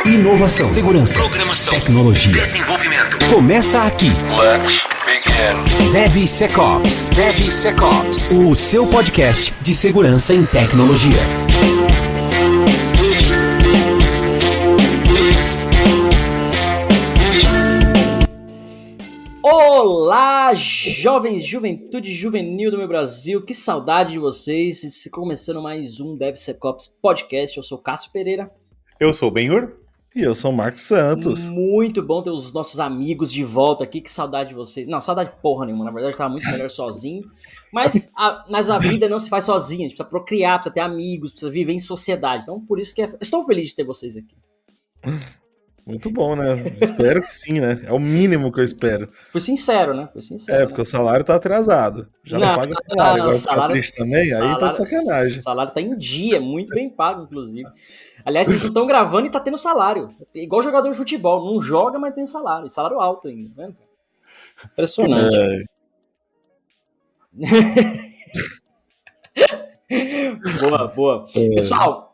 Inovação, segurança, programação, tecnologia, desenvolvimento. Começa aqui. Let's begin. DevSecOps. DevSecOps. O seu podcast de segurança em tecnologia. Olá, jovens, juventude juvenil do meu Brasil, que saudade de vocês. Começando mais um DevSecOps Podcast, eu sou Cássio Pereira. Eu sou o Benhur. E eu sou o Marcos Santos. Muito bom ter os nossos amigos de volta aqui, que saudade de vocês. Não, saudade porra nenhuma, na verdade eu tava muito melhor sozinho. Mas a vida não se faz sozinha, a gente precisa procriar, precisa ter amigos, precisa viver em sociedade. Então por isso que estou feliz de ter vocês aqui. Muito bom, né? Espero que sim, né? É o mínimo que eu espero. Fui sincero, né? Porque o salário tá atrasado. Já não paga salário. Agora tá triste também, aí tá de sacanagem. O salário tá em dia, muito bem pago, inclusive. Aliás, vocês não estão gravando e tá tendo salário. Igual jogador de futebol, não joga, mas tem salário. Salário alto ainda, tá vendo? Impressionante. Boa. Pessoal,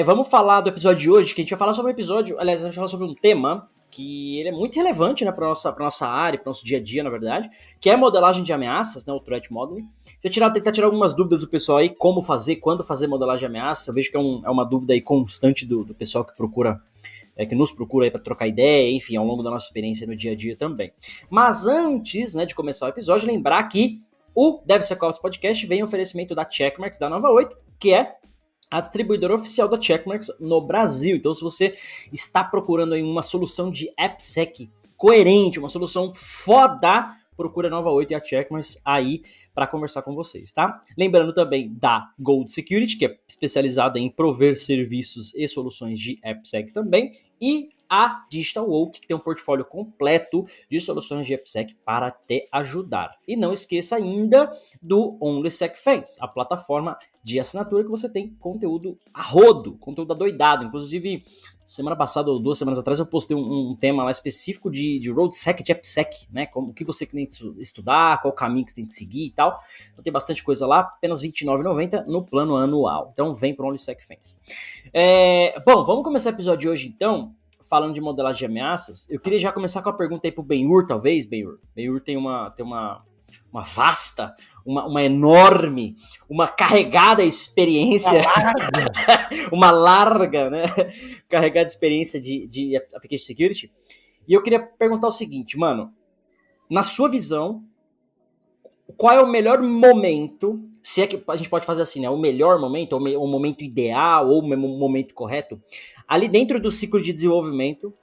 vamos falar do episódio de hoje, que a gente vai falar sobre um episódio, aliás, a gente vai falar sobre um tema que ele é muito relevante, né, para nossa área, para nosso dia a dia, na verdade, que é a modelagem de ameaças, né, o Threat Modeling. Tentar tirar algumas dúvidas do pessoal aí, como fazer, quando fazer modelagem de ameaça. Eu vejo que é uma dúvida aí constante do pessoal que procura, que nos procura aí para trocar ideia, enfim, ao longo da nossa experiência no dia a dia também. Mas antes, né, de começar o episódio, lembrar que o DevSecOps Podcast vem em oferecimento da Checkmarx, da Nova 8, que é a distribuidora oficial da Checkmarx no Brasil. Então, se você está procurando aí uma solução de AppSec coerente, uma solução foda, procura a Nova 8 e a Checkmarx aí para conversar com vocês, tá? Lembrando também da Gold Security, que é especializada em prover serviços e soluções de AppSec também, e a Digital Oak, que tem um portfólio completo de soluções de AppSec para te ajudar. E não esqueça ainda do OnlySecFans, a plataforma de assinatura que você tem conteúdo a rodo, conteúdo adoidado. Inclusive, semana passada ou 2 semanas atrás eu postei um tema lá específico de RoadSec, de AppSec, né? Como, o que você tem que estudar, qual o caminho que você tem que seguir e tal. Então tem bastante coisa lá, apenas R$ 29,90 no plano anual. Então vem para o OnlySecFans. Bom, vamos começar o episódio de hoje então, falando de modelagem de ameaças. Eu queria já começar com a pergunta aí pro Benhur, talvez, Benhur. Benhur tem uma vasta, uma enorme, uma carregada experiência. Uma larga, né? Carregada experiência de Application Security. E eu queria perguntar o seguinte, mano. Na sua visão, qual é o melhor momento, se é que a gente pode fazer assim, né? O melhor momento, ou o momento ideal, ou o momento correto, ali dentro do ciclo de desenvolvimento,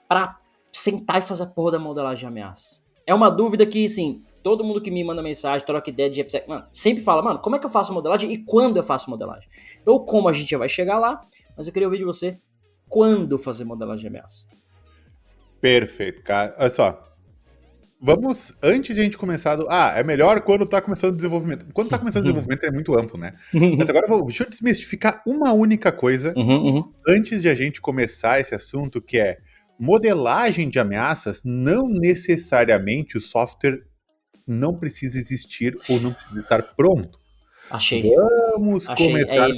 para sentar e fazer a porra da modelagem de ameaça. É uma dúvida que, assim, todo mundo que me manda mensagem, troca ideia de AppSec, mano, sempre fala, mano, como é que eu faço modelagem e quando eu faço modelagem? Então, como a gente já vai chegar lá, mas eu queria ouvir de você, quando fazer modelagem de ameaça? Perfeito, cara. Olha só. Vamos, antes de a gente começar é melhor quando tá começando o desenvolvimento. Quando tá começando o desenvolvimento é muito amplo, né? Mas agora deixa eu desmistificar uma única coisa antes de a gente começar esse assunto, que é modelagem de ameaças. Não necessariamente o software não precisa existir ou não precisa estar pronto. Achei. Vamos começar.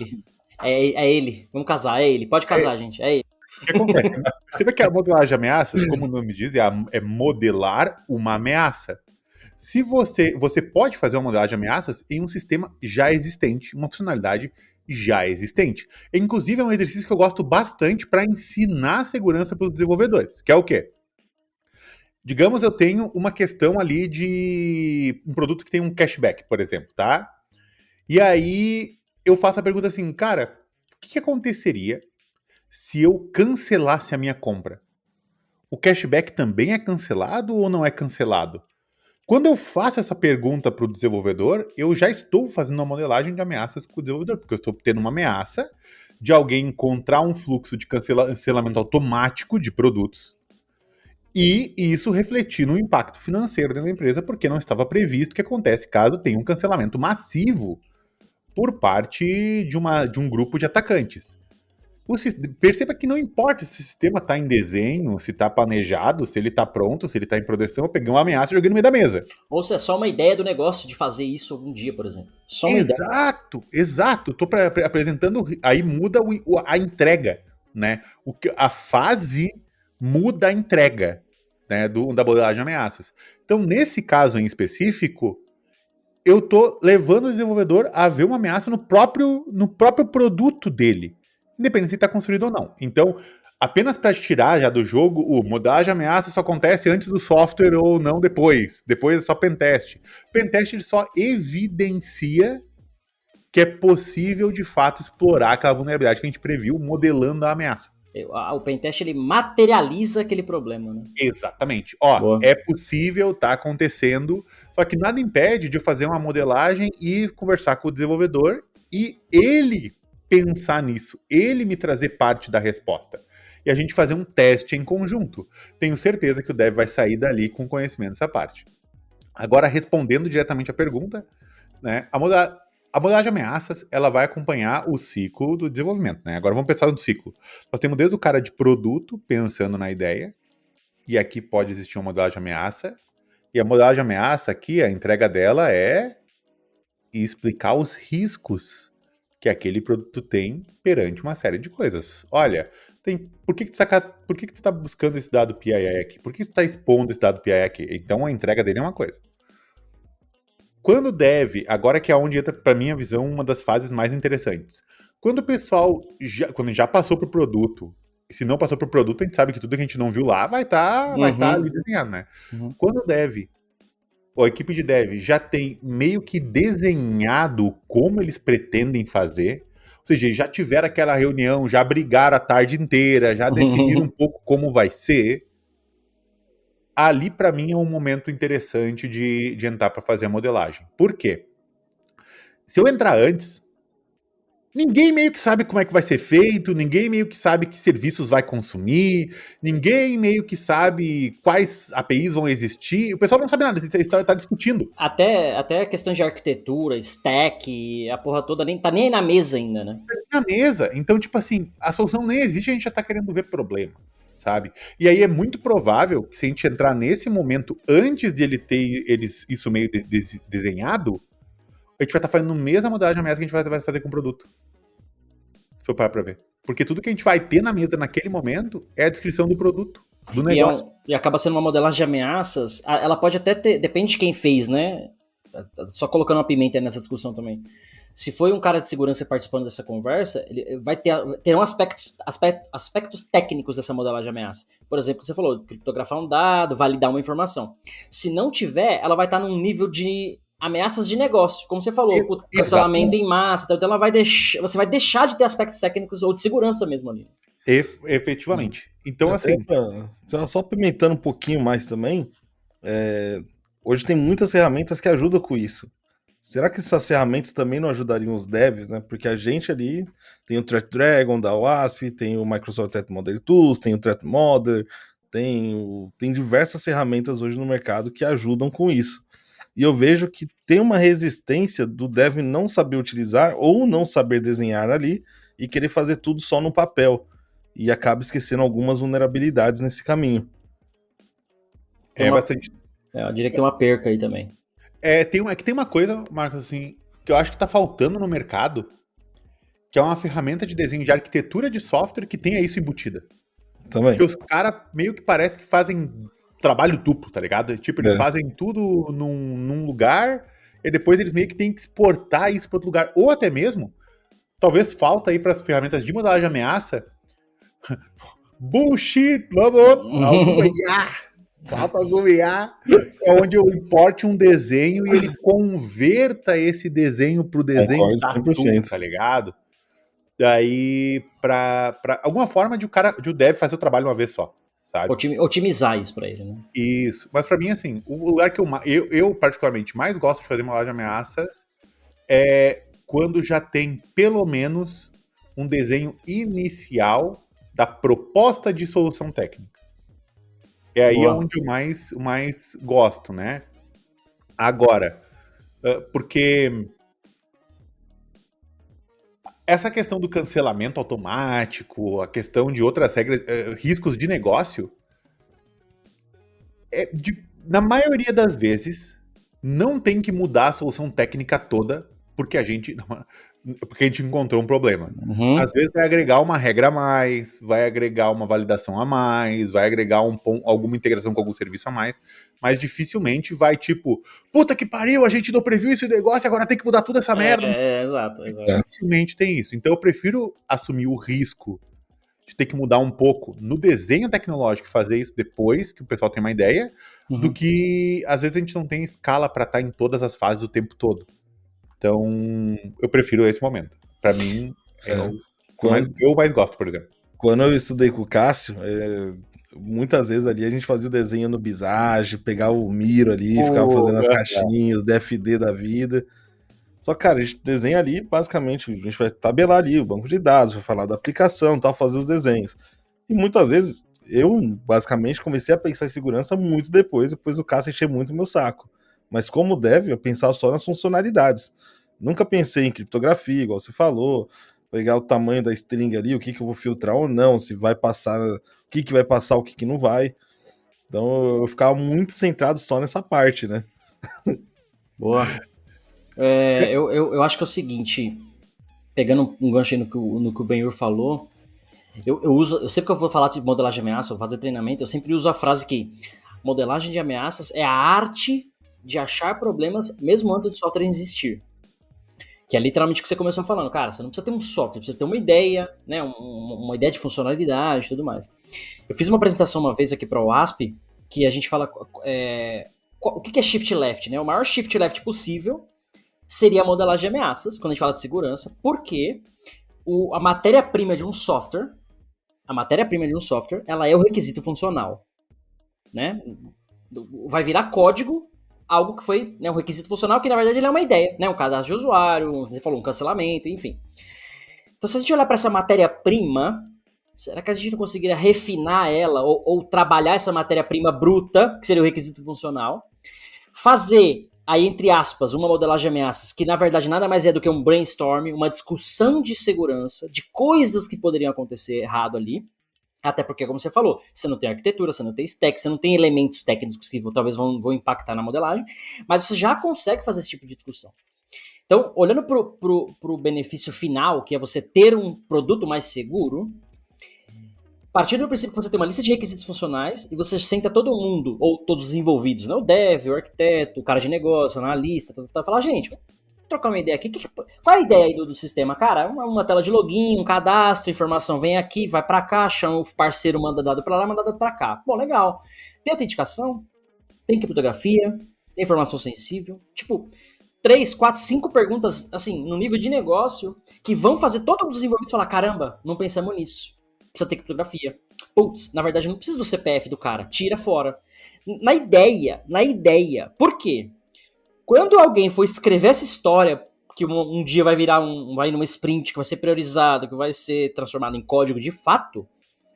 É ele. Vamos casar, é ele. Pode casar, gente. É ele. O que acontece? Perceba que a modelagem de ameaças, como o nome diz, é modelar uma ameaça. Se você pode fazer uma modelagem de ameaças em um sistema já existente, uma funcionalidade já existente. Inclusive, é um exercício que eu gosto bastante para ensinar segurança para os desenvolvedores, que é o quê? Digamos, eu tenho uma questão ali de um produto que tem um cashback, por exemplo, tá? E aí eu faço a pergunta assim, cara, o que aconteceria se eu cancelasse a minha compra? O cashback também é cancelado ou não é cancelado? Quando eu faço essa pergunta para o desenvolvedor, eu já estou fazendo uma modelagem de ameaças com o desenvolvedor, porque eu estou tendo uma ameaça de alguém encontrar um fluxo de cancelamento automático de produtos e isso refletir no impacto financeiro dentro da empresa, porque não estava previsto o que acontece caso tenha um cancelamento massivo por parte de um grupo de atacantes. Perceba que não importa se o sistema está em desenho, se está planejado, se ele está pronto, se ele está em produção, eu peguei uma ameaça e joguei no meio da mesa. Ou se é só uma ideia do negócio de fazer isso algum dia, por exemplo. Só uma Exato. Estou apresentando, aí muda a entrega. né? A fase muda a entrega, né, da modelagem de ameaças. Então, nesse caso em específico, eu tô levando o desenvolvedor a ver uma ameaça no próprio produto dele, independente se está construído ou não. Então, apenas para tirar já do jogo, o modelagem de ameaça só acontece antes do software ou não depois. Depois é só pentest. Pentest ele só evidencia que é possível, de fato, explorar aquela vulnerabilidade que a gente previu modelando a ameaça. O pentest, ele materializa aquele problema, né? Exatamente. Ó, é possível, tá acontecendo, só que nada impede de eu fazer uma modelagem e conversar com o desenvolvedor e ele pensar nisso, ele me trazer parte da resposta. E a gente fazer um teste em conjunto. Tenho certeza que o dev vai sair dali com conhecimento dessa parte. Agora, respondendo diretamente à pergunta, né, a modelagem de ameaças, ela vai acompanhar o ciclo do desenvolvimento, né? Agora vamos pensar no ciclo. Nós temos desde o cara de produto, pensando na ideia, e aqui pode existir uma modelagem de ameaça, e a modelagem de ameaça aqui, a entrega dela é explicar os riscos que aquele produto tem perante uma série de coisas. Olha, por que tu tá buscando esse dado PII aqui? Por que tu tá expondo esse dado PII aqui? Então a entrega dele é uma coisa. Quando deve, agora que é onde entra, para minha visão, uma das fases mais interessantes. Quando o pessoal, quando já passou pro produto, e se não passou pro produto, a gente sabe que tudo que a gente não viu lá vai tá ali desenhado, né? Quando deve, ou a equipe de dev já tem meio que desenhado como eles pretendem fazer, ou seja, já tiveram aquela reunião, já brigaram a tarde inteira, já definiram um pouco como vai ser, ali para mim é um momento interessante de entrar para fazer a modelagem. Por quê? Se eu entrar antes, ninguém meio que sabe como é que vai ser feito, ninguém meio que sabe que serviços vai consumir, ninguém meio que sabe quais APIs vão existir, o pessoal não sabe nada, está discutindo. Até questões de arquitetura, stack, a porra toda tá nem na mesa ainda, né? Tá na mesa, então tipo assim, a solução nem existe, a gente já tá querendo ver problema, sabe? E aí é muito provável que se a gente entrar nesse momento antes de ele ter isso meio desenhado, a gente vai estar fazendo a mesma modelagem de ameaça que a gente vai fazer com o produto. Se for parar pra ver. Porque tudo que a gente vai ter na mesa naquele momento é a descrição do produto, do negócio. E acaba sendo uma modelagem de ameaças. Ela pode até ter, depende de quem fez, né? Só colocando uma pimenta nessa discussão também. Se foi um cara de segurança participando dessa conversa, ele vai ter aspectos técnicos dessa modelagem de ameaça. Por exemplo, você falou, criptografar um dado, validar uma informação. Se não tiver, ela vai estar num nível de ameaças de negócio, como você falou, cancelamento em massa, então você vai deixar de ter aspectos técnicos ou de segurança mesmo ali. Efetivamente. Então, assim... Só pimentando um pouquinho mais também, hoje tem muitas ferramentas que ajudam com isso. Será que essas ferramentas também não ajudariam os devs, né? Porque a gente ali tem o Threat Dragon da WASP, tem o Microsoft Threat Model Tools, tem o Threat Model, tem diversas ferramentas hoje no mercado que ajudam com isso. E eu vejo que tem uma resistência do dev não saber utilizar ou não saber desenhar ali e querer fazer tudo só no papel. E acaba esquecendo algumas vulnerabilidades nesse caminho. Eu diria que tem uma perca aí também. Tem uma coisa, Marcos, assim, que eu acho que tá faltando no mercado, que é uma ferramenta de desenho de arquitetura de software que tenha isso embutida. Também. Porque os caras meio que parece que fazem trabalho duplo, tá ligado? Tipo, eles fazem tudo num lugar e depois eles meio que têm que exportar isso para outro lugar. Ou até mesmo, talvez falta aí para as ferramentas de modelagem de ameaça. Bullshit! Vamos! Falta governar. É onde eu importe um desenho e ele converta esse desenho pro desenho tatu, tá ligado? Daí, pra alguma forma de o dev fazer o trabalho uma vez só. Sabe? Otimizar isso pra ele, né? Isso. Mas pra mim, assim, o lugar que eu particularmente mais gosto de fazer modelagem de ameaças é quando já tem pelo menos um desenho inicial da proposta de solução técnica. É aí onde eu mais gosto, né? Agora, porque essa questão do cancelamento automático, a questão de outras regras, riscos de negócio, na maioria das vezes, não tem que mudar a solução técnica toda, porque a gente, porque a gente encontrou um problema. Uhum. Às vezes vai agregar uma regra a mais, vai agregar uma validação a mais, vai agregar alguma integração com algum serviço a mais, mas dificilmente vai tipo, puta que pariu, a gente não previu esse negócio, agora tem que mudar tudo essa merda. Exato. Dificilmente tem isso. Então eu prefiro assumir o risco de ter que mudar um pouco no desenho tecnológico e fazer isso depois, que o pessoal tem uma ideia, do que às vezes a gente não tem escala para estar em todas as fases o tempo todo. Então, eu prefiro esse momento. Pra mim, eu mais gosto, por exemplo. Quando eu estudei com o Cássio, muitas vezes ali a gente fazia o desenho no Visage, pegar o Miro ali, ficava fazendo as caixinhas, os DFD da vida. Só que, cara, a gente desenha ali, basicamente, a gente vai tabelar ali o banco de dados, vai falar da aplicação, tal, fazer os desenhos. E muitas vezes, eu, basicamente, comecei a pensar em segurança muito depois o Cássio encheu muito meu saco. Mas como dev, eu pensava só nas funcionalidades. Nunca pensei em criptografia, igual você falou, pegar o tamanho da string ali, o que eu vou filtrar ou não, se vai passar, o que vai passar, o que não vai. Então eu ficava muito centrado só nessa parte, né? Boa. Eu acho que é o seguinte, pegando um gancho aí no que o Benhur falou, eu sempre que eu vou falar de modelagem de ameaça, ou fazer treinamento, eu sempre uso a frase que modelagem de ameaças é a arte de achar problemas mesmo antes do software existir. Que é literalmente o que você começou falando. Cara, você não precisa ter um software, precisa ter uma ideia, né, uma ideia de funcionalidade e tudo mais. Eu fiz uma apresentação uma vez aqui para o ASP, que a gente fala o que é shift left, né? O maior shift left possível seria a modelagem de ameaças, quando a gente fala de segurança, porque a matéria-prima de um software, ela é o requisito funcional, né? Vai virar código, algo que foi, né, um requisito funcional, que na verdade ele é uma ideia, né? Um cadastro de usuário, você falou, um cancelamento, enfim. Então, se a gente olhar para essa matéria-prima, será que a gente não conseguiria refinar ela ou trabalhar essa matéria-prima bruta, que seria o requisito funcional, fazer, aí entre aspas, uma modelagem de ameaças, que na verdade nada mais é do que um brainstorm, uma discussão de segurança, de coisas que poderiam acontecer errado ali, até porque, como você falou, você não tem arquitetura, você não tem stack, você não tem elementos técnicos que talvez vão impactar na modelagem, mas você já consegue fazer esse tipo de discussão. Então, olhando pro benefício final, que é você ter um produto mais seguro, partindo do princípio que você tem uma lista de requisitos funcionais e você senta todo mundo, ou todos os envolvidos, né? O dev, o arquiteto, o cara de negócio, o analista, fala, gente, vamos trocar uma ideia aqui. Qual é a ideia aí do sistema? Cara, uma tela de login, um cadastro, informação vem aqui, vai pra cá, chama o parceiro, manda dado pra lá, manda dado pra cá. Bom, legal. Tem autenticação, tem criptografia, tem informação sensível. Tipo, 3, 4, 5 perguntas, assim, no nível de negócio, que vão fazer todos os envolvidos falar, caramba, não pensamos nisso. Precisa ter criptografia. Putz, na verdade, não precisa do CPF do cara, tira fora. Na ideia. Por quê? Quando alguém for escrever essa história, que um dia vai virar vai numa sprint, que vai ser priorizado, que vai ser transformado em código de fato,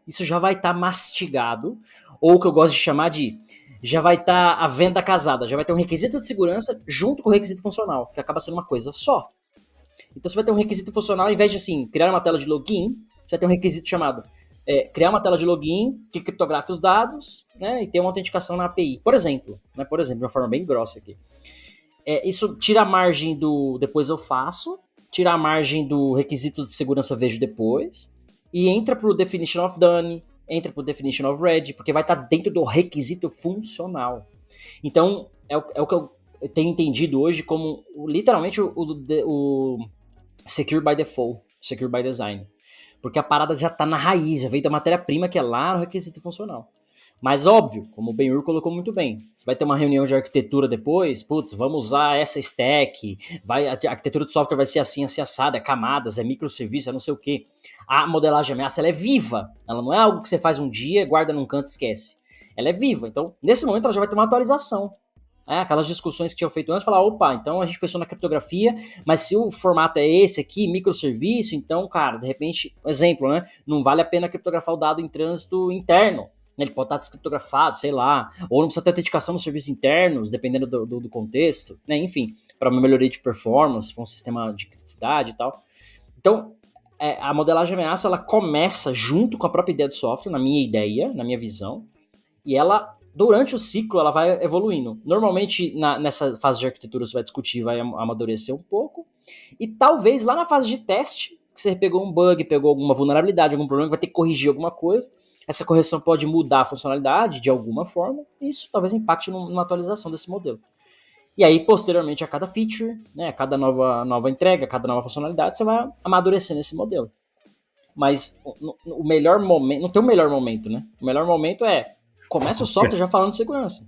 isso já vai estar mastigado, ou o que eu gosto de chamar de, já vai estar a venda casada, já vai ter um requisito de segurança junto com o requisito funcional, que acaba sendo uma coisa só. Então você vai ter um requisito funcional, ao invés de assim, criar uma tela de login, você vai ter um requisito chamado criar uma tela de login que criptografe os dados, né, e ter uma autenticação na API. Por exemplo, de uma forma bem grossa aqui. Isso tira a margem do depois eu faço, tira a margem do requisito de segurança vejo depois, e entra pro definition of done, entra pro definition of ready, porque vai estar dentro do requisito funcional. Então, é o que eu tenho entendido hoje como literalmente o secure by default, secure by design. Porque a parada já tá na raiz, já veio da matéria-prima que é lá no requisito funcional. Mas óbvio, como o Benhur colocou muito bem, você vai ter uma reunião de arquitetura depois, putz, vamos usar essa stack, a arquitetura do software vai ser assim, assim, assada, é camadas, é microserviço, é não sei o quê. A modelagem de ameaça, ela é viva, ela não é algo que você faz um dia, guarda num canto e esquece. Ela é viva, então nesse momento ela já vai ter uma atualização. Aquelas discussões que tinham feito antes, falar, opa, então a gente pensou na criptografia, mas se o formato é esse aqui, microserviço, então, cara, de repente, exemplo, né, não vale a pena criptografar o dado em trânsito interno. Ele pode estar descriptografado, sei lá, ou não precisa ter autenticação nos serviços internos, dependendo do contexto, né? Enfim, para uma melhoria de performance, se for um sistema de criticidade e tal. Então, a modelagem de ameaça, ela começa junto com a própria ideia do software, na minha ideia, na minha visão, e ela durante o ciclo ela vai evoluindo. Normalmente nessa fase de arquitetura você vai discutir, vai amadurecer um pouco, e talvez lá na fase de teste, que você pegou um bug, pegou alguma vulnerabilidade, algum problema, vai ter que corrigir alguma coisa, essa correção pode mudar a funcionalidade de alguma forma, e isso talvez impacte numa atualização desse modelo. E aí, posteriormente, a cada feature, né, a cada nova entrega, a cada nova funcionalidade, você vai amadurecendo esse modelo. Mas o melhor momento, não tem o melhor momento, né? O melhor momento começa o software já falando de segurança.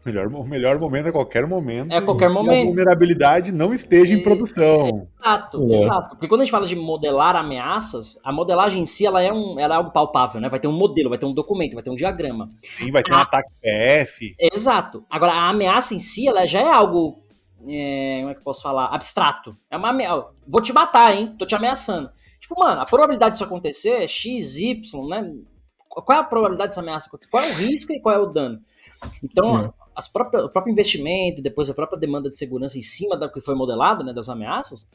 O melhor momento é qualquer momento. É a qualquer momento. E a vulnerabilidade não esteja em produção. Exato. Porque quando a gente fala de modelar ameaças, a modelagem em si ela é algo palpável, né? Vai ter um modelo, vai ter um documento, vai ter um diagrama. Sim, vai ter um ataque PF. Exato. Agora, a ameaça em si, ela já é algo, como é que eu posso falar? Abstrato. É uma ameaça. Vou te matar, hein? Tô te ameaçando. Tipo, mano, a probabilidade disso acontecer é X, Y, né? Qual é a probabilidade dessa ameaça acontecer? Qual é o risco e qual é o dano? Então, o próprio investimento, depois a própria demanda de segurança em cima do que foi modelado, né, das ameaças,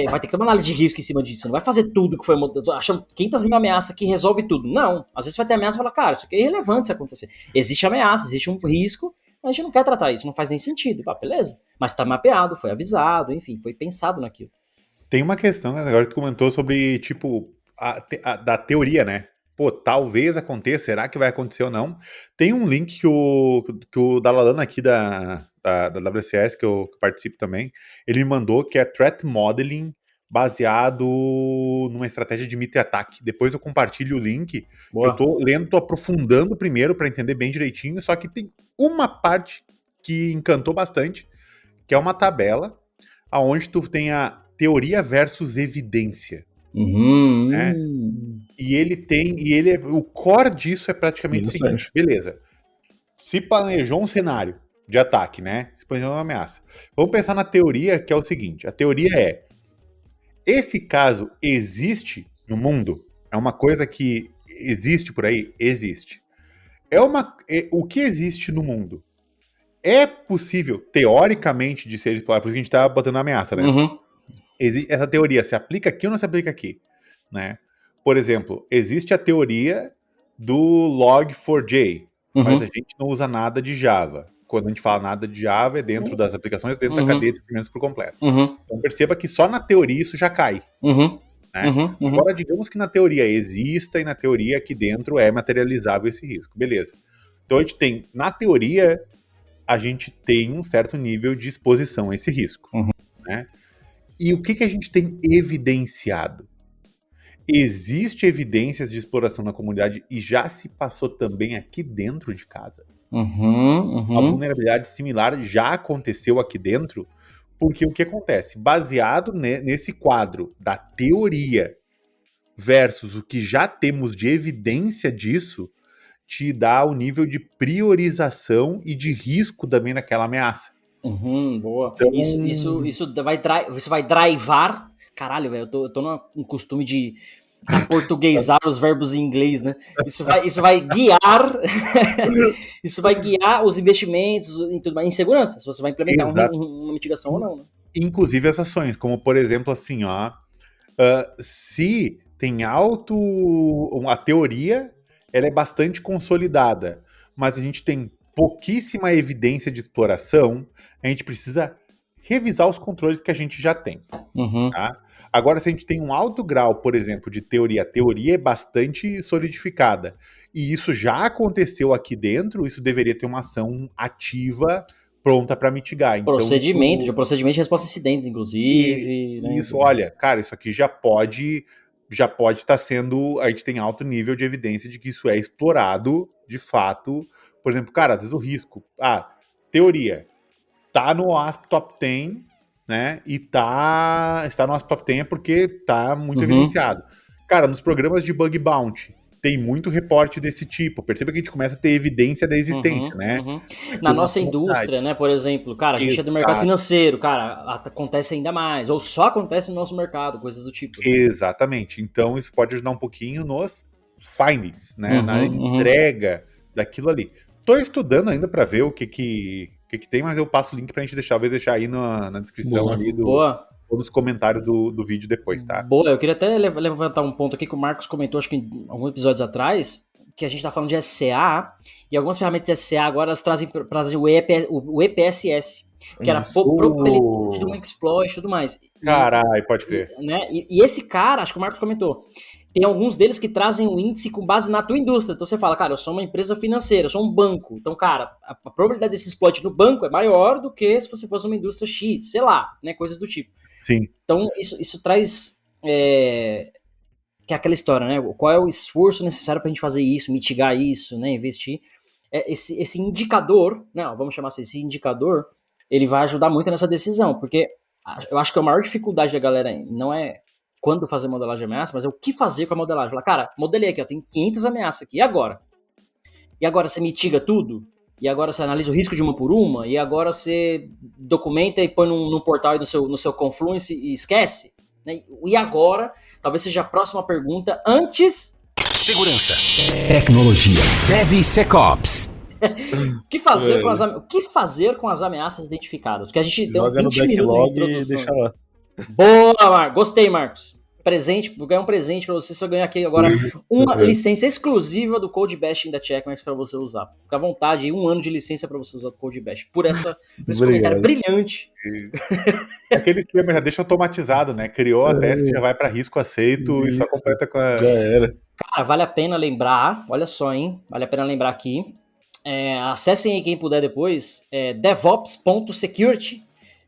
vai ter que ter uma análise de risco em cima disso. Você não vai fazer tudo que foi modelado, achando 500 mil ameaças que resolve tudo. Não. Às vezes vai ter ameaça e fala, cara, isso aqui é irrelevante se acontecer. Existe ameaça, existe um risco, a gente não quer tratar isso, não faz nem sentido. Beleza. Mas tá mapeado, foi avisado, enfim, foi pensado naquilo. Tem uma questão, né, agora que tu comentou sobre, tipo, da teoria, né? Pô, talvez aconteça, será que vai acontecer ou não? Tem um link que o Dalalana aqui da WCS, que eu participo também, ele me mandou, que é Threat Modeling baseado numa estratégia de MITRE-ATT&CK. Depois eu compartilho o link. Eu tô lendo, tô aprofundando primeiro para entender bem direitinho, só que tem uma parte que encantou bastante, que é uma tabela onde tu tem a teoria versus evidência. Né? O core disso é praticamente o seguinte: beleza, se planejou um cenário de ataque, né? Se planejou uma ameaça. Vamos pensar na teoria, que é o seguinte: a teoria é: esse caso existe no mundo? É uma coisa que existe por aí? Existe. O que existe no mundo é possível, teoricamente, de ser explorado. Por isso que a gente tá botando ameaça, né? Essa teoria se aplica aqui ou não se aplica aqui? Né? Por exemplo, existe a teoria do Log4j, mas a gente não usa nada de Java. Quando a gente fala nada de Java, é dentro das aplicações, dentro da cadeia de documentos por completo. Então perceba que só na teoria isso já cai. Né? Agora, digamos que na teoria exista e na teoria aqui dentro é materializável esse risco. Beleza. Então a gente tem, na teoria, a gente tem um certo nível de exposição a esse risco. Né? E o que a gente tem evidenciado? Existe evidências de exploração na comunidade e já se passou também aqui dentro de casa. Uma vulnerabilidade similar já aconteceu aqui dentro, porque o que acontece? Baseado nesse quadro da teoria versus o que já temos de evidência disso, te dá o nível de priorização e de risco também naquela ameaça. Boa. Então, isso vai drivar. Caralho, velho, eu tô num costume de portuguesar os verbos em inglês, né? Isso vai guiar. Isso vai guiar os investimentos em tudo mais, em segurança, se você vai implementar uma mitigação ou não. Né? Inclusive as ações, como por exemplo, assim, se tem a teoria, ela é bastante consolidada, mas a gente tem pouquíssima evidência de exploração, a gente precisa revisar os controles que a gente já tem. Tá? Agora, se a gente tem um alto grau, por exemplo, de teoria, a teoria é bastante solidificada, e isso já aconteceu aqui dentro, isso deveria ter uma ação ativa pronta para mitigar. Então, procedimento de resposta a incidentes, inclusive. Isso, né? Olha, cara, isso aqui já pode estar sendo, a gente tem alto nível de evidência de que isso é explorado de fato. Por exemplo, cara, às vezes o risco, teoria, tá no OWASP Top 10, né, e está no OWASP Top 10 porque tá muito evidenciado. Cara, nos programas de bug bounty, tem muito reporte desse tipo. Perceba que a gente começa a ter evidência da existência, né? Na nossa indústria, né, por exemplo, cara, a gente é do mercado financeiro, cara, acontece ainda mais, ou só acontece no nosso mercado, coisas do tipo. Exatamente. Então isso pode ajudar um pouquinho nos findings, né, na entrega daquilo ali. Tô estudando ainda para ver o que tem, mas eu passo o link pra gente deixar aí na descrição ali dos comentários do vídeo depois, tá? Boa, eu queria até levantar um ponto aqui que o Marcos comentou, acho que em alguns episódios atrás, que a gente tá falando de SCA, e algumas ferramentas de SCA agora elas trazem o EPSS, que era propelente do exploit e tudo mais. Caralho, pode crer. Né? E esse cara, acho que o Marcos comentou, tem alguns deles que trazem um índice com base na tua indústria. Então você fala, cara, eu sou uma empresa financeira, eu sou um banco. Então, cara, a probabilidade desse exploit no banco é maior do que se você fosse uma indústria X, sei lá, né? Coisas do tipo. Sim. Então, isso traz... que é aquela história, né? Qual é o esforço necessário pra gente fazer isso, mitigar isso, né? Investir. Esse indicador, né? Vamos chamar assim, esse indicador, ele vai ajudar muito nessa decisão, porque eu acho que a maior dificuldade da galera não é quando fazer modelagem de ameaça, mas é o que fazer com a modelagem. Falar, cara, modelei aqui, ó, tem 500 ameaças aqui, e agora? E agora você mitiga tudo? E agora você analisa o risco de uma por uma? E agora você documenta e põe num portal e no seu Confluence e esquece? Né? E agora, talvez seja a próxima pergunta, antes... Segurança, tecnologia, DevSecOps. O que fazer com as ameaças identificadas? Porque a gente tem 20 minutos de introdução. E deixa lá. Boa, Marcos. Gostei, Marcos. Presente, vou ganhar um presente pra você. Você vai ganhar aqui agora uma licença exclusiva do Code Bashing da Checkmarx pra você usar. Fica à vontade, 1 ano de licença pra você usar do Code Bash. Por esse comentário brilhante. Aquele esquema já deixa automatizado, né? Criou a teste, já vai pra risco aceito e só completa com a... Já era. Cara, vale a pena lembrar, olha só, hein? Vale a pena lembrar aqui. Acessem aí quem puder depois, devops.security,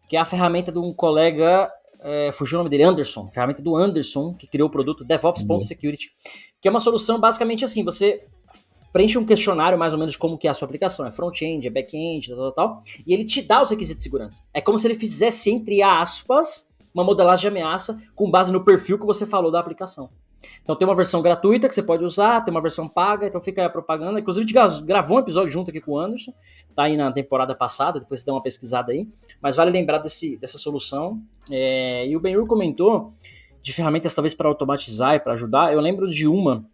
que é a ferramenta de um colega, fugiu o nome dele, Anderson, ferramenta do Anderson, que criou o produto devops.security, que é uma solução basicamente assim, você preenche um questionário mais ou menos de como que é a sua aplicação, é front-end, é back-end, tal, e ele te dá os requisitos de segurança. É como se ele fizesse, entre aspas, uma modelagem de ameaça com base no perfil que você falou da aplicação. Então tem uma versão gratuita que você pode usar, tem uma versão paga, então fica a propaganda. Inclusive a gente gravou um episódio junto aqui com o Anderson, tá aí na temporada passada, depois você dá uma pesquisada aí. Mas vale lembrar dessa solução. E o Ben-Hur comentou de ferramentas talvez para automatizar e para ajudar. Eu lembro de uma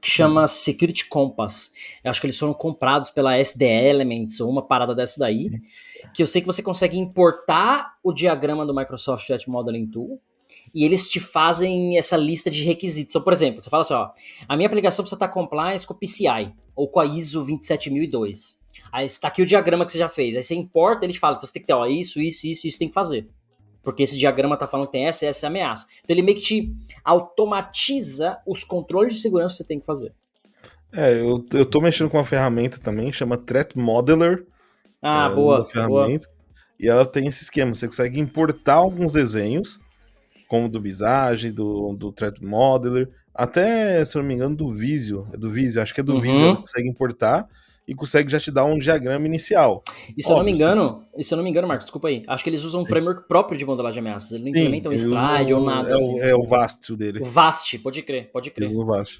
que chama Security Compass. Eu acho que eles foram comprados pela SD Elements ou uma parada dessa daí, que eu sei que você consegue importar o diagrama do Microsoft Threat Modeling Tool, e eles te fazem essa lista de requisitos. Então, por exemplo, você fala assim, ó, a minha aplicação precisa estar compliance com o PCI, ou com a ISO 27002. Aí está aqui o diagrama que você já fez. Aí você importa, ele te fala, então você tem que ter, ó, isso tem que fazer. Porque esse diagrama tá falando que tem essa ameaça. Então ele meio que te automatiza os controles de segurança que você tem que fazer. Eu tô mexendo com uma ferramenta também, chama Threat Modeler. Boa. Ferramenta, e ela tem esse esquema, você consegue importar alguns desenhos, como do Visage, do Threat Modeler, até, se eu não me engano, do Visio. Acho que é do Visio, ela consegue importar e consegue já te dar um diagrama inicial. E se eu não me engano, Marcos, desculpa aí, acho que eles usam um framework próprio de modelagem de ameaças, eles não implementam Stride ou nada. O VAST dele. O VAST, pode crer. O VAST.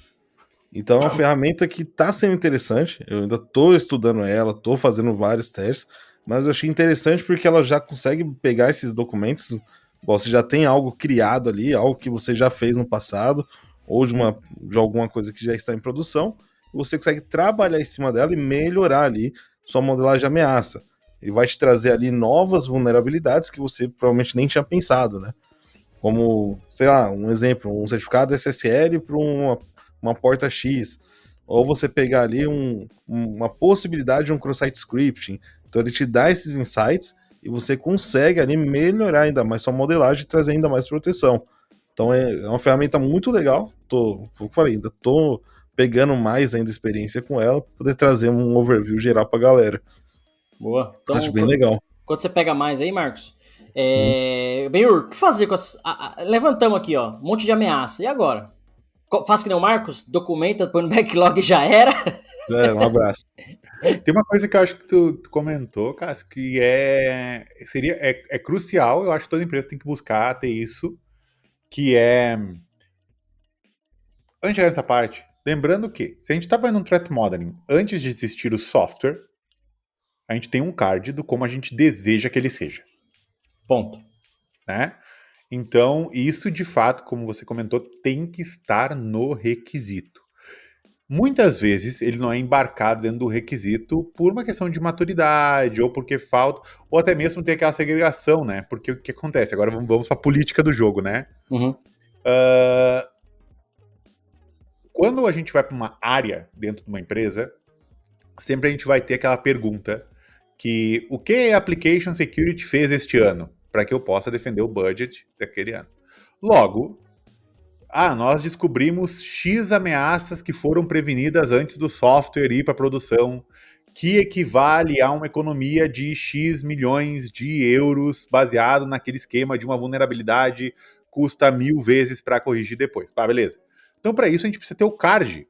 Então é uma ferramenta que tá sendo interessante, eu ainda tô estudando ela, tô fazendo vários testes, mas eu achei interessante porque ela já consegue pegar esses documentos. Você já tem algo criado ali, algo que você já fez no passado, ou de alguma coisa que já está em produção, e você consegue trabalhar em cima dela e melhorar ali sua modelagem de ameaça. Ele vai te trazer ali novas vulnerabilidades que você provavelmente nem tinha pensado, né? Como, sei lá, um exemplo, um certificado SSL para uma porta X, ou você pegar ali uma possibilidade de um cross-site scripting. Então ele te dá esses insights e você consegue ali melhorar ainda mais sua modelagem e trazer ainda mais proteção. Então é uma ferramenta muito legal. Ainda tô pegando mais ainda experiência com ela para poder trazer um overview geral pra galera. Boa. Então, acho bem legal. Quando você pega mais aí, Marcos, Ben-Hur, o que fazer com as... levantamos aqui, ó, um monte de ameaça. E agora? Faz que nem o Marcos? Documenta, põe no backlog e já era? Um abraço. Tem uma coisa que eu acho que tu comentou, Cássio, que é crucial, eu acho que toda empresa tem que buscar ter isso, que é... Antes de chegar nessa parte, lembrando que, se a gente está fazendo um threat modeling antes de existir o software, a gente tem um card do como a gente deseja que ele seja. Ponto. Né? Então, isso de fato, como você comentou, tem que estar no requisito. Muitas vezes ele não é embarcado dentro do requisito por uma questão de maturidade, ou porque falta, ou até mesmo ter aquela segregação, né? Porque o que acontece? Agora vamos para a política do jogo, né? quando a gente vai para uma área dentro de uma empresa, sempre a gente vai ter aquela pergunta que o que a Application Security fez este ano para que eu possa defender o budget daquele ano. Logo, nós descobrimos X ameaças que foram prevenidas antes do software ir para produção, que equivale a uma economia de X milhões de euros baseado naquele esquema de uma vulnerabilidade custa 1000 vezes para corrigir depois. Beleza. Então, para isso, a gente precisa ter o card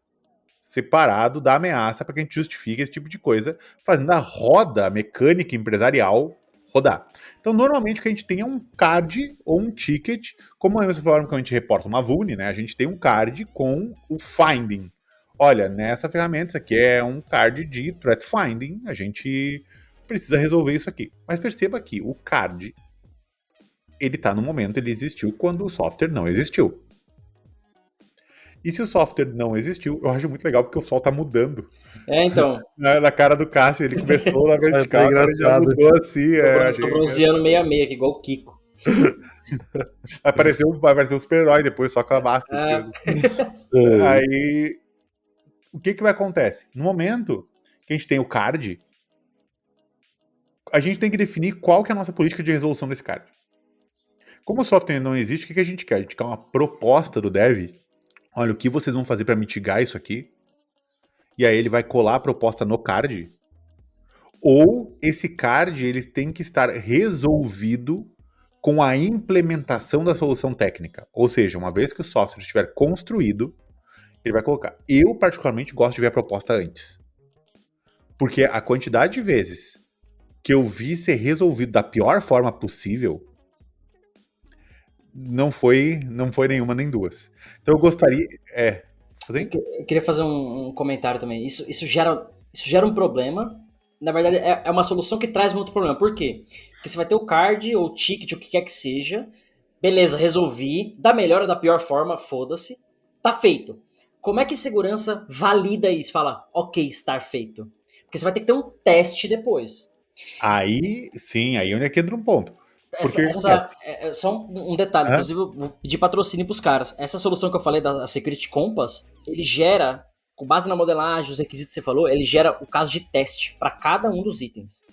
separado da ameaça para que a gente justifique esse tipo de coisa, fazendo a roda mecânica empresarial rodar. Então, normalmente, o que a gente tem é um card ou um ticket, como a forma que a gente reporta uma vuln, né? A gente tem um card com o finding. Olha, nessa ferramenta, isso aqui é um card de threat finding, a gente precisa resolver isso aqui. Mas perceba que o card, ele tá no momento, ele existiu quando o software não existiu. E se o software não existiu, eu acho muito legal porque o sol tá mudando. Então. Na cara do Cássio, ele começou na vertical, agora ele já mudou assim. Tô bronzeando meio a meio aqui, igual o Kiko. Vai aparecer um super-herói depois, só com a máscara. Aí, o que vai acontecer? No momento que a gente tem o card, a gente tem que definir qual que é a nossa política de resolução desse card. Como o software não existe, o que a gente quer? A gente quer uma proposta do dev. Olha, o que vocês vão fazer para mitigar isso aqui? E aí ele vai colar a proposta no card? Ou esse card ele tem que estar resolvido com a implementação da solução técnica? Ou seja, uma vez que o software estiver construído, ele vai colocar. Eu, particularmente, gosto de ver a proposta antes. Porque a quantidade de vezes que eu vi ser resolvido da pior forma possível não foi nenhuma nem duas. Então eu gostaria... Eu queria fazer um comentário também. Isso gera um problema. Na verdade, é uma solução que traz um outro problema. Por quê? Porque você vai ter o card ou o ticket, o que quer que seja. Beleza, resolvi. Da melhor ou da pior forma, foda-se. Tá feito. Como é que segurança valida isso? Fala, ok, está feito. Porque você vai ter que ter um teste depois. Aí, sim, aí onde é que entra um ponto. Só um detalhe, inclusive eu vou pedir patrocínio pros caras. Essa solução que eu falei da Security Compass, ele gera, com base na modelagem, os requisitos que você falou, ele gera o caso de teste para cada um dos itens.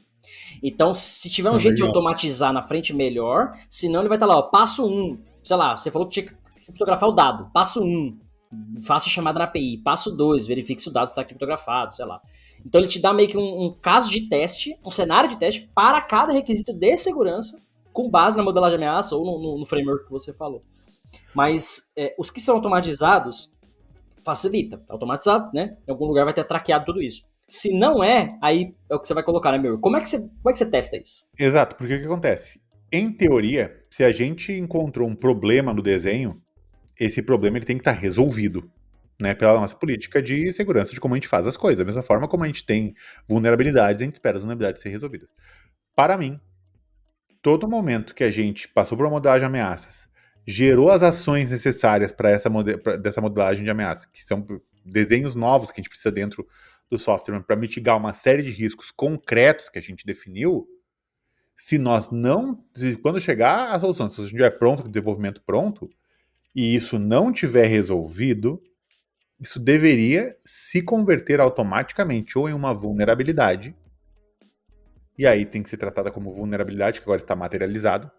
Então, se tiver um jeito de automatizar na frente, melhor. Senão ele vai estar lá, passo 1. Sei lá, você falou que tinha que criptografar o dado. Passo 1, faça chamada na API. Passo 2, verifique se o dado está criptografado, sei lá. Então ele te dá meio que um caso de teste, um cenário de teste para cada requisito de segurança, com base na modelagem de ameaça ou no framework que você falou. Mas os que são automatizados, facilita. Automatizados, né? Em algum lugar vai ter traqueado tudo isso. Se não é, aí é o que você vai colocar, né, meu? Como é que você testa isso? Exato, porque o que acontece? Em teoria, se a gente encontrou um problema no desenho, esse problema ele tem que estar resolvido, né, pela nossa política de segurança de como a gente faz as coisas. Da mesma forma como a gente tem vulnerabilidades, a gente espera as vulnerabilidades serem resolvidas. Para mim, todo momento que a gente passou por uma modelagem de ameaças, gerou as ações necessárias para dessa modelagem de ameaças, que são desenhos novos que a gente precisa dentro do software para mitigar uma série de riscos concretos que a gente definiu, quando chegar a solução, se a gente estiver pronto, com o desenvolvimento pronto, e isso não tiver resolvido, isso deveria se converter automaticamente ou em uma vulnerabilidade, e aí tem que ser tratada como vulnerabilidade, que agora está materializado,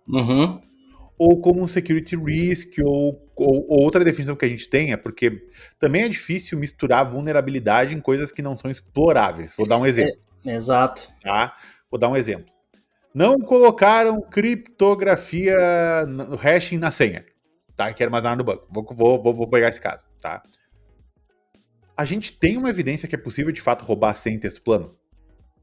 ou como um security risk, ou outra definição que a gente tem, porque também é difícil misturar vulnerabilidade em coisas que não são exploráveis. Vou dar um exemplo. Exato. Tá? Vou dar um exemplo. Não colocaram criptografia no hashing na senha, tá? Que era armazenar no banco. Vou pegar esse caso, tá? A gente tem uma evidência que é possível de fato roubar sem texto plano?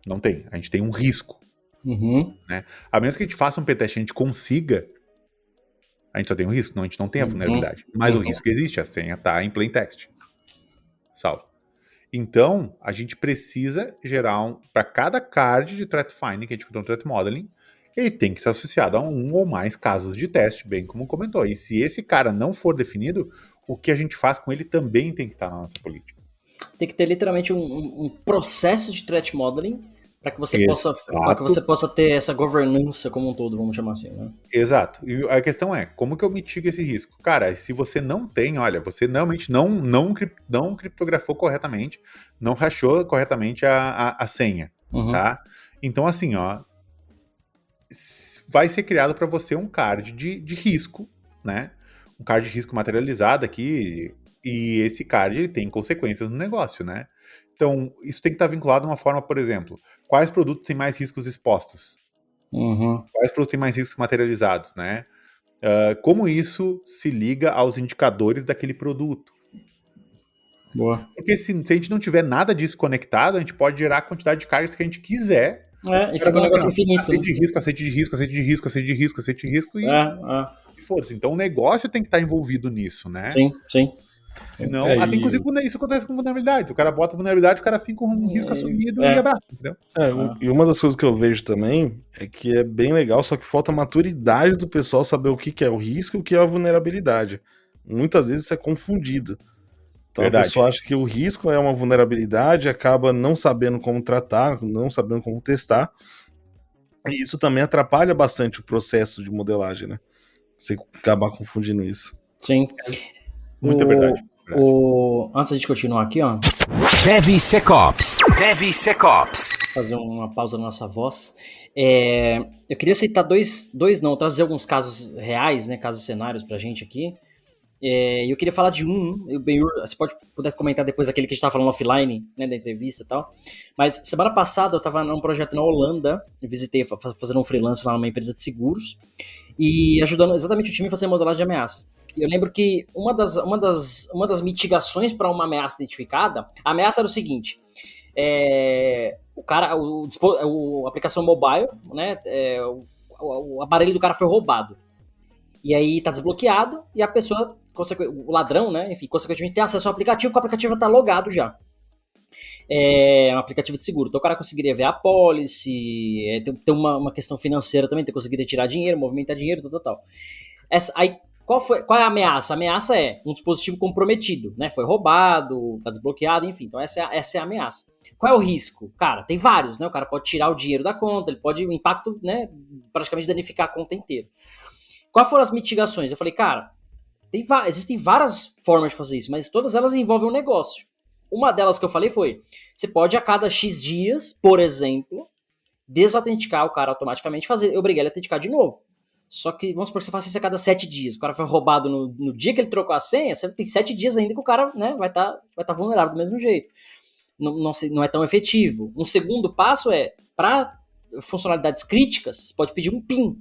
Não tem. A gente tem um risco. Né? A menos que a gente faça um p-test e a gente consiga, a gente só tem um risco, não, a gente não tem a vulnerabilidade. Mas o risco existe, a senha está em plain text. Salvo. Então, a gente precisa gerar para cada card de threat finding que a gente encontrou no threat modeling, ele tem que ser associado a um ou mais casos de teste, bem como comentou. E se esse cara não for definido, o que a gente faz com ele também tem que estar na nossa política. Tem que ter literalmente um processo de threat modeling Para que você possa ter essa governança como um todo, vamos chamar assim, né? Exato. E a questão é, como que eu mitigo esse risco? Cara, se você não tem, olha, você realmente não criptografou corretamente, não hashou corretamente a senha, tá? Então, assim, ó, vai ser criado para você um card de risco, né? Um card de risco materializado aqui, e esse card ele tem consequências no negócio, né? Então, isso tem que estar vinculado de uma forma, por exemplo, quais produtos têm mais riscos expostos? Quais produtos têm mais riscos materializados, né? Como isso se liga aos indicadores daquele produto? Boa. Porque se a gente não tiver nada disso conectado, a gente pode gerar a quantidade de cards que a gente quiser. E fica um negócio infinito. Aceite de risco, aceite de risco, aceite de risco, aceite de risco, aceite de risco e foda-se. Então o negócio tem que estar envolvido nisso, né? Sim. Senão, até inclusive isso acontece com vulnerabilidade. O cara bota vulnerabilidade, o cara fica com um risco assumido e abraça, entendeu? E uma das coisas que eu vejo também é que é bem legal, só que falta maturidade do pessoal saber o que é o risco e o que é a vulnerabilidade. Muitas vezes isso é confundido. Então a pessoa acha que o risco é uma vulnerabilidade, acaba não sabendo como tratar, não sabendo como testar. E isso também atrapalha bastante o processo de modelagem, né? Você acabar confundindo isso. Sim. Muita verdade. Antes de continuar aqui, ó. DevSecOps. Fazer uma pausa na nossa voz. Eu queria citar trazer alguns casos reais, né? Casos cenários pra gente aqui. Eu queria falar de o Benhur, você puder comentar depois daquele que a gente estava falando offline, né, da entrevista e tal. Mas semana passada eu estava num projeto na Holanda, visitei, fazendo um freelance lá numa empresa de seguros, e ajudando exatamente o time a fazer modelagem de ameaça. E eu lembro que uma das mitigações para uma ameaça identificada, a ameaça era o seguinte: a aplicação mobile, né, o aparelho do cara foi roubado. E aí tá desbloqueado e a pessoa, o ladrão, né, enfim, consequentemente tem acesso ao aplicativo, porque o aplicativo tá logado já. É um aplicativo de seguro. Então o cara conseguiria ver a policy, tem uma questão financeira também, conseguiria tirar dinheiro, movimentar dinheiro, tal. Aí, qual é a ameaça? A ameaça é um dispositivo comprometido, né? Foi roubado, tá desbloqueado, enfim. Então essa é a ameaça. Qual é o risco? Cara, tem vários, né? O cara pode tirar o dinheiro da conta, ele pode, o impacto, né, praticamente danificar a conta inteira. Quais foram as mitigações? Eu falei, cara, existem várias formas de fazer isso, mas todas elas envolvem um negócio. Uma delas que eu falei foi, você pode a cada X dias, por exemplo, desautenticar o cara automaticamente, obrigar ele a autenticar de novo. Só que, vamos supor que você faça isso a cada 7 dias. O cara foi roubado no dia que ele trocou a senha, você tem 7 dias ainda que o cara, né, vai tá vulnerável do mesmo jeito. Não é tão efetivo. Um segundo passo para funcionalidades críticas, você pode pedir um PIN.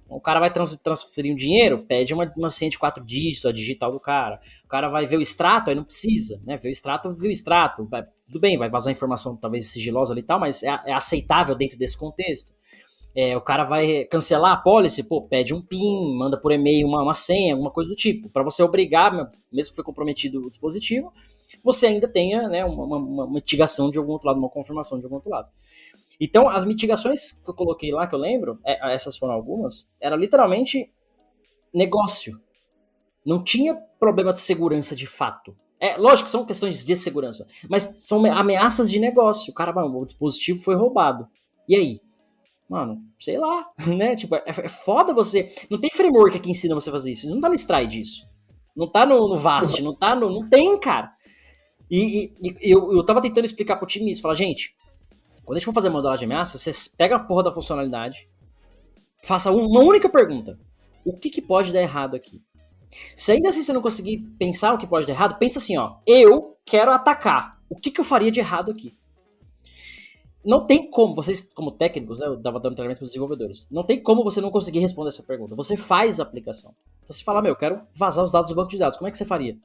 O cara vai transferir um dinheiro, pede uma senha de 4 dígitos, a digital do cara. O cara vai ver o extrato, aí não precisa, né? Viu o extrato. Tudo bem, vai vazar informação talvez sigilosa ali e tal, mas é aceitável dentro desse contexto. O cara vai cancelar a policy, pede um PIN, manda por e-mail uma senha, alguma coisa do tipo. Para você obrigar, mesmo que foi comprometido o dispositivo, você ainda tenha, né, uma mitigação de algum outro lado, uma confirmação de algum outro lado. Então, as mitigações que eu coloquei lá, que eu lembro, essas foram algumas, era literalmente negócio. Não tinha problema de segurança de fato. Lógico que são questões de segurança, mas são ameaças de negócio. O dispositivo foi roubado. E aí? Mano, sei lá, né? Tipo, é foda você... Não tem framework que ensina você a fazer isso. Não tá no Stride isso. Não tá no Vast, não tem, cara. E eu tava tentando explicar pro time isso. Falar, gente... Quando a gente for fazer modelagem de ameaça, você pega a porra da funcionalidade, faça uma única pergunta. O que pode dar errado aqui? Se ainda assim você não conseguir pensar o que pode dar errado, pensa assim, ó. Eu quero atacar. O que eu faria de errado aqui? Não tem como, vocês como técnicos, né, eu dava treinamento para os desenvolvedores, não tem como você não conseguir responder essa pergunta. Você faz a aplicação. Então você fala, eu quero vazar os dados do banco de dados. Como é que você faria?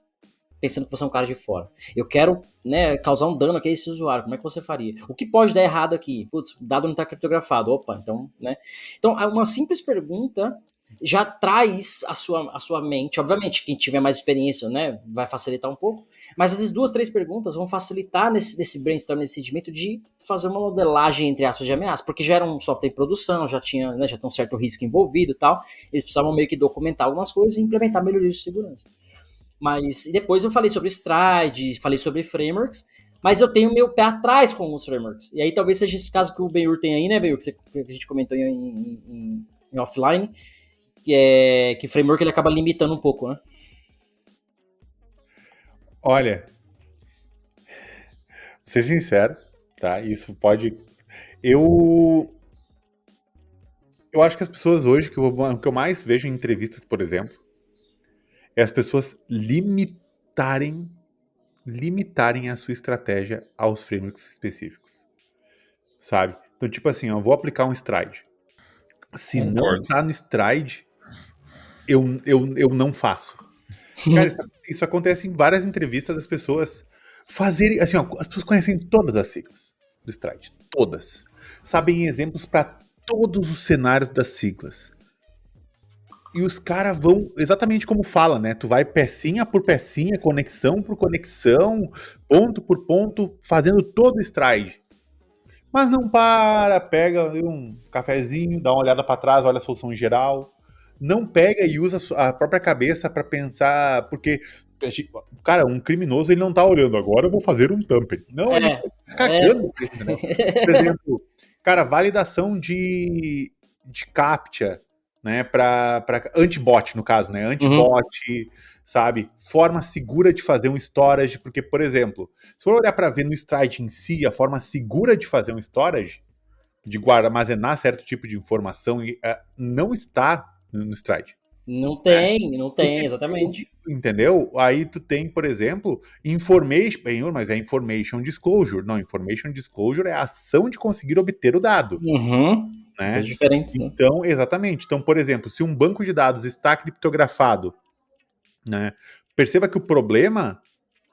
Pensando que você é um cara de fora. Eu quero, né, causar um dano aqui a esse usuário. Como é que você faria? O que pode dar errado aqui? Putz, o dado não está criptografado. Opa, então, né? Então, uma simples pergunta já traz a sua mente. Obviamente, quem tiver mais experiência, né, vai facilitar um pouco. Mas essas 2, 3 perguntas vão facilitar nesse brainstorm, nesse sentimento de fazer uma modelagem, entre aspas, de ameaça. Porque já era um software em produção, já tinha um certo risco envolvido e tal. Eles precisavam meio que documentar algumas coisas e implementar melhorias de segurança. Mas depois eu falei sobre Stride, falei sobre frameworks, mas eu tenho meu pé atrás com alguns frameworks. E aí talvez seja esse caso que o Ben-Hur tem aí, né, Ben-Hur, que a gente comentou em offline, que framework ele acaba limitando um pouco, né? Olha, vou ser sincero, tá? Isso pode... Eu acho que as pessoas hoje, o que eu mais vejo em entrevistas, por exemplo, é as pessoas limitarem a sua estratégia aos frameworks específicos, sabe? Então, tipo assim, eu vou aplicar um stride. Se não tá no stride, eu não faço. Cara, isso acontece em várias entrevistas das pessoas fazerem, assim, ó, as pessoas conhecem todas as siglas do stride, todas. Sabem exemplos para todos os cenários das siglas. E os caras vão exatamente como fala, né? Tu vai pecinha por pecinha, conexão por conexão, ponto por ponto, fazendo todo o stride. Mas não pega um cafezinho, dá uma olhada para trás, olha a solução em geral. Não pega e usa a própria cabeça para pensar, porque, cara, um criminoso ele não tá olhando, agora eu vou fazer um tamper. Não, ele tá cagando. Né? Por exemplo, cara, validação de CAPTCHA, né, para anti-bot, no caso, né, anti-bot, sabe, forma segura de fazer um storage, porque, por exemplo, se for olhar para ver no stride em si, a forma segura de fazer um storage, de armazenar certo tipo de informação, não está no stride. Não tem, exatamente. Entendeu? Aí tu tem, por exemplo, information, mas é information disclosure. Não, information disclosure é a ação de conseguir obter o dado. Né? É diferente, né? Então, exatamente. Então, por exemplo, se um banco de dados está criptografado, né, perceba que o problema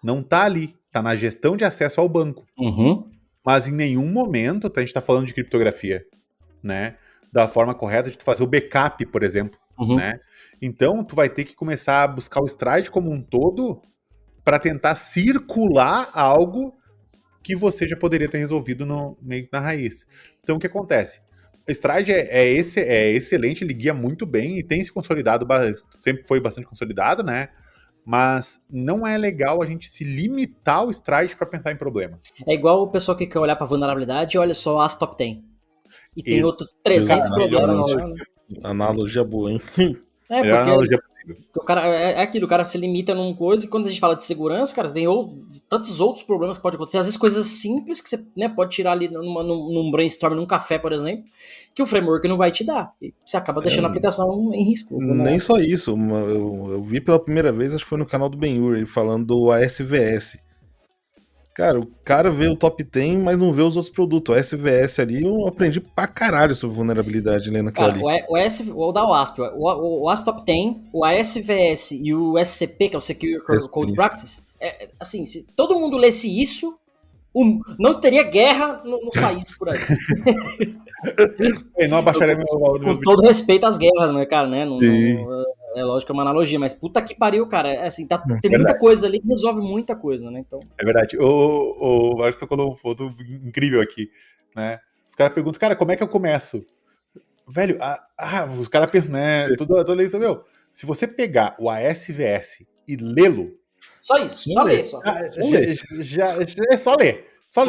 não está ali, está na gestão de acesso ao banco. Mas em nenhum momento a gente está falando de criptografia, né? Da forma correta de tu fazer o backup, por exemplo, né? Então, tu vai ter que começar a buscar o stride como um todo para tentar circular algo que você já poderia ter resolvido meio na raiz. Então, o que acontece? O stride é excelente, ele guia muito bem e tem se consolidado, sempre foi bastante consolidado, né? Mas não é legal a gente se limitar ao stride para pensar em problema. É igual o pessoal que quer olhar para vulnerabilidade e olha só as top 10. E tem outros 300 problemas. Analogia boa, hein? Porque o cara, é aquilo, o cara se limita numa coisa e quando a gente fala de segurança, cara, tem tantos outros problemas que podem acontecer. Às vezes coisas simples que você, né, pode tirar ali num brainstorm, num café, por exemplo, que o framework não vai te dar. E você acaba deixando a aplicação em risco. Nem só isso. Eu vi pela primeira vez, acho que foi no canal do Ben-Hur, ele falando do ASVS. Cara, o cara vê o top 10, mas não vê os outros produtos. O SVS ali, eu aprendi pra caralho sobre vulnerabilidade lendo aquilo ali. Vou dar o ASP. O ASP Top 10, o ASVS e o SCP, que é o Secure Code Practice, assim, se todo mundo lesse isso, não teria guerra nos países por aí. Não abaixaria meu valor. Com todo respeito às guerras, né, cara, né? É lógico que é uma analogia, mas puta que pariu, cara. Assim, tem muita coisa ali que resolve muita coisa, né? Então... É verdade. O Márcio colocou um foto incrível aqui, né? Os caras perguntam, cara, como é que eu começo? Velho, os caras pensam, né? Toda eleição, meu, se você pegar o ASVS e lê-lo... Só isso, só ler. Só. É só ler. Só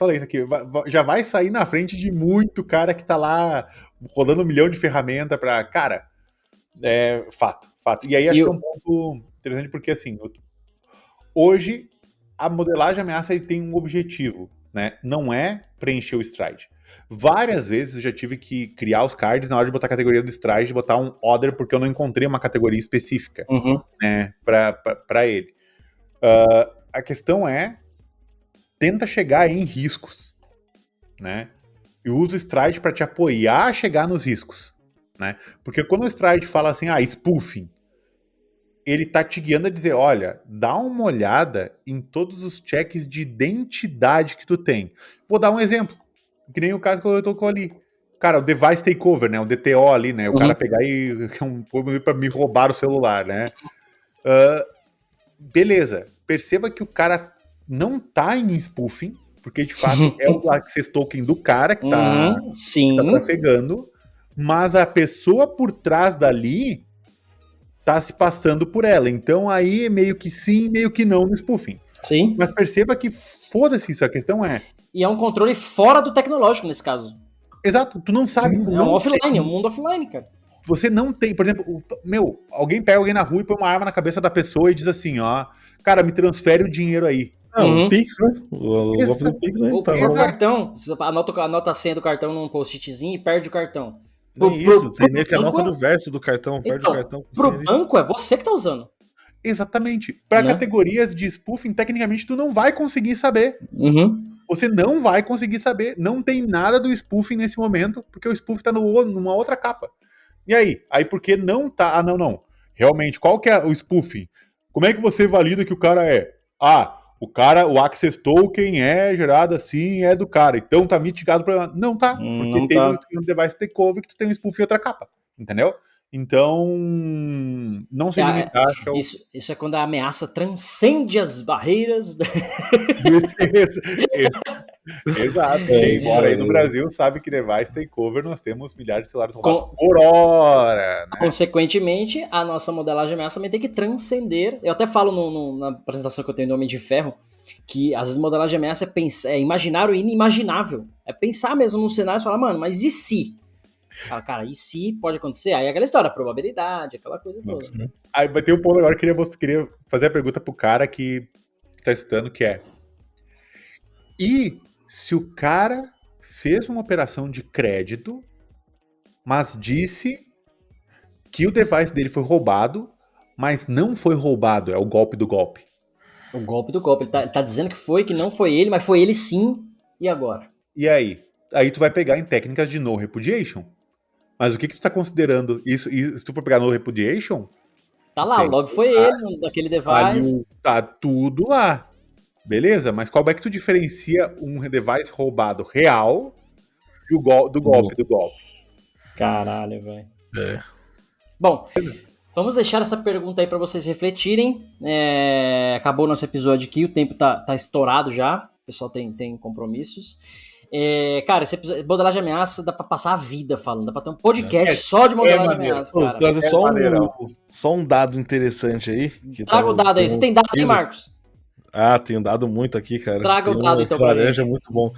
ler isso aqui. Já vai sair na frente de muito cara que tá lá rodando 1 milhão de ferramentas pra... Cara... Fato. E aí acho que é um ponto interessante porque, assim, hoje a modelagem ameaça ele tem um objetivo, né? Não é preencher o stride. Várias vezes eu já tive que criar os cards na hora de botar a categoria do stride, botar um other, porque eu não encontrei uma categoria específica, né, pra ele. A questão tenta chegar em riscos, né? E usa o stride para te apoiar a chegar nos riscos. Né? Porque quando o stride fala assim, spoofing, ele tá te guiando a dizer, olha, dá uma olhada em todos os checks de identidade que tu tem. Vou dar um exemplo, que nem o caso que eu tocou ali. Cara, o device takeover, né? O DTO ali, né? O cara pegar pra me roubar o celular, né? Beleza. Perceba que o cara não tá em spoofing, porque de fato é o access token do cara que tá trafegando. Mas a pessoa por trás dali tá se passando por ela. Então aí meio que sim, meio que não no spoofing. Sim. Mas perceba que foda-se isso, a questão é... E é um controle fora do tecnológico nesse caso. Exato, tu não sabe... É um offline, é um mundo offline, cara. Você não tem, por exemplo, alguém pega alguém na rua e põe uma arma na cabeça da pessoa e diz assim, ó, cara, me transfere o dinheiro aí. Não, o Pix, né? O golpe do Pix aí. O Tá cartão, você anota a senha do cartão num post-itzinho e perde o cartão. Nem isso, tem nem que anota no verso do cartão, perde então, o cartão. Pro banco é você que tá usando. Exatamente. Para Né? categorias de spoofing, tecnicamente, tu não vai conseguir saber. Você não vai conseguir saber. Não tem nada do spoofing nesse momento, porque o spoofing tá numa outra capa. E aí? Aí porque não tá... Ah, não. Realmente, qual que é o spoofing? Como é que você valida que o cara é? Ah, o access token é gerado assim, é do cara. Então tá mitigado o problema. Não tá, porque teve um device takeover que tu tem um spoofing em outra capa. Entendeu? Então, não se limitar, acho que é o... Isso é quando a ameaça transcende as barreiras. Exato. Quem mora aí no Brasil sabe que device takeover nós temos milhares de celulares roubados por hora. Né? Consequentemente, a nossa modelagem de ameaça também tem que transcender. Eu até falo na apresentação que eu tenho do Homem de Ferro, que às vezes modelagem de ameaça é imaginar o inimaginável. É pensar mesmo num cenário e falar, mano, mas e se? Fala, cara, e se pode acontecer? Aí é aquela história, probabilidade, aquela coisa toda. Aí vai ter um ponto agora que eu queria fazer a pergunta pro cara que tá estudando, que é: e se o cara fez uma operação de crédito, mas disse que o device dele foi roubado, mas não foi roubado, é o golpe do golpe? O golpe do golpe. Ele tá dizendo que não foi ele, mas foi ele sim, e agora? E aí? Aí tu vai pegar em técnicas de no repudiation. Mas o que tu tá considerando? Isso, se tu for pegar no repudiation... Tá lá, o log foi ele, daquele device. Tá tudo lá. Beleza? Mas como é que tu diferencia um device roubado real do golpe do golpe? Caralho, velho. Bom, vamos deixar essa pergunta aí pra vocês refletirem. Acabou o nosso episódio aqui, o tempo tá estourado já. O pessoal tem compromissos. Cara, esse episódio, modelagem de ameaça dá pra passar a vida falando, dá pra ter um podcast só de modelagem de ameaça, cara. Trazer só um dado interessante aí. Traga o dado aí, você tem dado aí, Marcos? Ah, tenho dado muito aqui, cara. Traga o dado então pra laranja muito bom.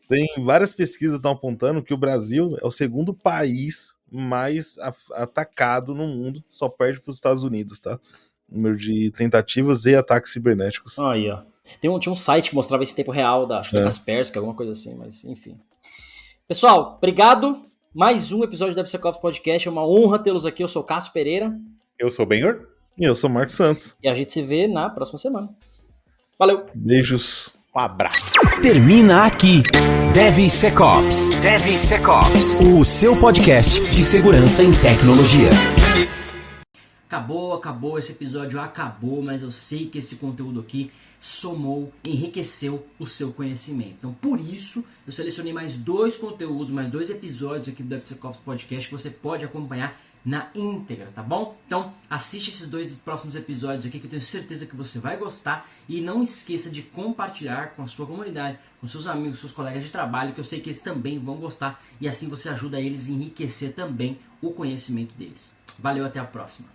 Tem várias pesquisas que estão apontando que o Brasil é o segundo país mais atacado no mundo, só perde para os Estados Unidos, tá? Número de tentativas e ataques cibernéticos. Aí, ó. Tinha um site que mostrava esse tempo real da Kaspersky, alguma coisa assim, mas enfim. Pessoal, obrigado. Mais um episódio do DevSecOps Podcast. É uma honra tê-los aqui. Eu sou o Cássio Pereira. Eu sou o Benhur. E eu sou o Marcos Santos. E a gente se vê na próxima semana. Valeu. Beijos. Um abraço. Termina aqui DevSecOps. DevSecOps, o seu podcast de segurança em tecnologia. Acabou, esse episódio acabou, mas eu sei que esse conteúdo aqui somou, enriqueceu o seu conhecimento. Então, por isso, eu selecionei mais 2 conteúdos, mais 2 episódios aqui do DevSecOps Podcast que você pode acompanhar na íntegra, tá bom? Então, assiste esses 2 próximos episódios aqui que eu tenho certeza que você vai gostar e não esqueça de compartilhar com a sua comunidade, com seus amigos, seus colegas de trabalho, que eu sei que eles também vão gostar e assim você ajuda eles a enriquecer também o conhecimento deles. Valeu, até a próxima!